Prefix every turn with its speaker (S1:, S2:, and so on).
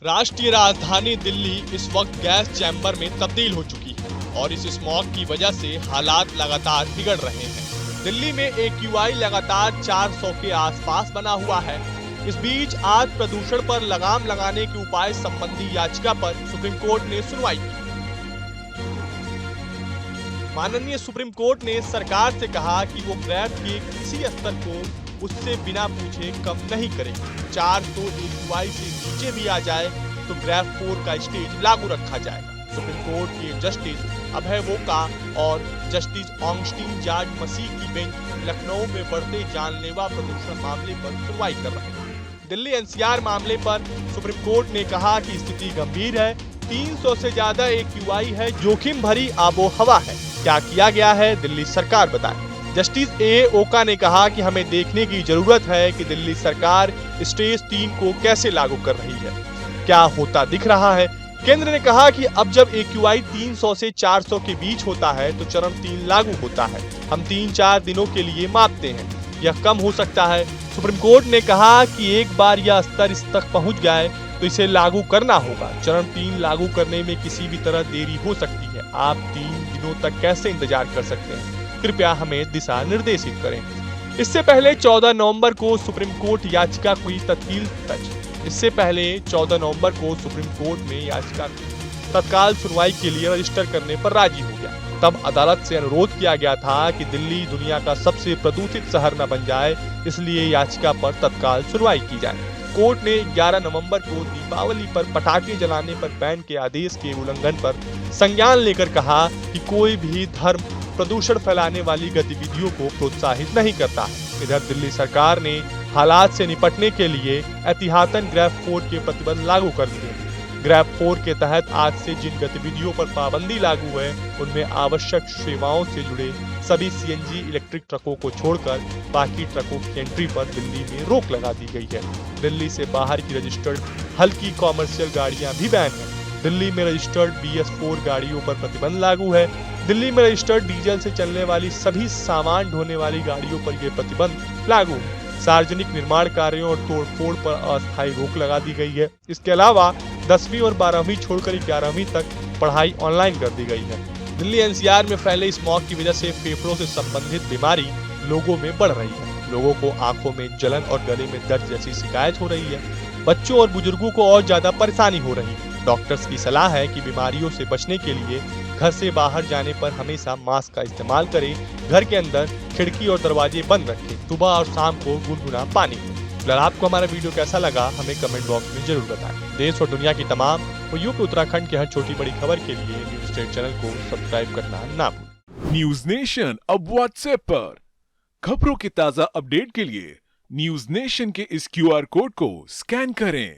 S1: राष्ट्रीय राजधानी दिल्ली इस वक्त गैस चैम्बर में तब्दील हो चुकी है और इस स्मॉग की वजह से हालात लगातार बिगड़ रहे हैं। दिल्ली में AQI लगातार 400 के आसपास बना हुआ है। इस बीच आज प्रदूषण पर लगाम लगाने के उपाय संबंधी याचिका पर सुप्रीम कोर्ट ने सुनवाई की। माननीय सुप्रीम कोर्ट ने सरकार से कहा कि वो ग्रैब के किसी स्तर को उससे बिना पूछे कम नहीं करेगी। 400 AQI से नीचे भी आ जाए तो ग्रैब 4 का स्टेज लागू रखा जाएगा। सुप्रीम कोर्ट के जस्टिस अभय वोका और जस्टिस ऑगस्टीन जॉर्ज मसीह की बेंच लखनऊ में बढ़ते जानलेवा प्रदूषण मामले पर सुनवाई कर रहे हैं। दिल्ली NCR मामले पर सुप्रीम कोर्ट ने कहा कि स्थिति गंभीर है, 300 से ज्यादा AQI है, जोखिम भरी आबो हवा है। क्या किया गया है, दिल्ली सरकार बताए। जस्टिस ओका ने कहा कि हमें देखने की जरूरत है कि दिल्ली सरकार स्टेज 3 को कैसे लागू कर रही है, क्या होता दिख रहा है। केंद्र ने कहा कि अब जब AQI 300 से 400 के बीच होता है तो चरण 3 लागू होता है। हम 3-4 दिनों के लिए मापते हैं, यह कम हो सकता है। सुप्रीम कोर्ट ने कहा कि एक बार यह स्तर इस तक पहुंच जाए तो इसे लागू करना होगा। चरण 3 लागू करने में किसी भी तरह देरी हो सकती है। आप 3 दिनों तक कैसे इंतजार कर सकते हैं? कृपया हमें दिशा निर्देशित करें। इससे पहले 14 नवंबर को सुप्रीम कोर्ट याचिका की तत्काल सुनवाई के लिए रजिस्टर करने पर राजी हो गया। तब अदालत से अनुरोध किया गया था कि दिल्ली दुनिया का सबसे प्रदूषित शहर न बन जाए, इसलिए याचिका पर तत्काल सुनवाई की जाए। कोर्ट ने 11 नवंबर को दीपावली पर पटाखे जलाने पर बैन के आदेश के उल्लंघन पर संज्ञान लेकर कहा कि कोई भी धर्म प्रदूषण फैलाने वाली गतिविधियों को प्रोत्साहित नहीं करता है। इधर दिल्ली सरकार ने हालात से निपटने के लिए एहतियातन ग्रैब 4 के प्रतिबंध लागू कर दिए। ग्रैब 4 के तहत आज से जिन गतिविधियों पर पाबंदी लागू है उनमें आवश्यक सेवाओं से जुड़े सभी CNG इलेक्ट्रिक ट्रकों को छोड़कर बाकी ट्रकों की एंट्री पर दिल्ली में रोक लगा दी गई है। दिल्ली से बाहर की रजिस्टर्ड हल्की कॉमर्शियल गाड़ियां भी बैन है। दिल्ली में रजिस्टर्ड BS4 गाड़ियों पर प्रतिबंध लागू है। दिल्ली में रजिस्टर्ड डीजल से चलने वाली सभी सामान ढोने वाली गाड़ियों पर यह प्रतिबंध लागू है। सार्वजनिक निर्माण कार्यों और तोड़फोड़ पर अस्थायी रोक लगा दी गई है। इसके अलावा 10वीं और 12वीं छोड़कर 11वीं तक पढ़ाई ऑनलाइन कर दी गई है। दिल्ली NCR में फैले स्मॉग की वजह से फेफड़ों से संबंधित बीमारी लोगों में बढ़ रही है। लोगों को आंखों में जलन और गले में दर्द जैसी शिकायत हो रही है। बच्चों और बुजुर्गों को और ज्यादा परेशानी हो रही है। डॉक्टर्स की सलाह है कि बीमारियों से बचने के लिए घर से बाहर जाने पर हमेशा मास्क का इस्तेमाल करें। घर के अंदर खिड़की और दरवाजे बंद रखें। सुबह और शाम को गुनगुना पानी पिएं। अगर आपको हमारा वीडियो कैसा लगा हमें कमेंट बॉक्स में जरूर बताएं। देश और दुनिया की तमाम और यूपी उत्तराखंड की हर छोटी बड़ी खबर के लिए न्यूज स्टेट चैनल को सब्सक्राइब करना ना भूलें।
S2: न्यूज नेशन अब व्हाट्सएप पर खबरों के ताजा अपडेट के लिए न्यूज नेशन के इस QR कोड को स्कैन करें।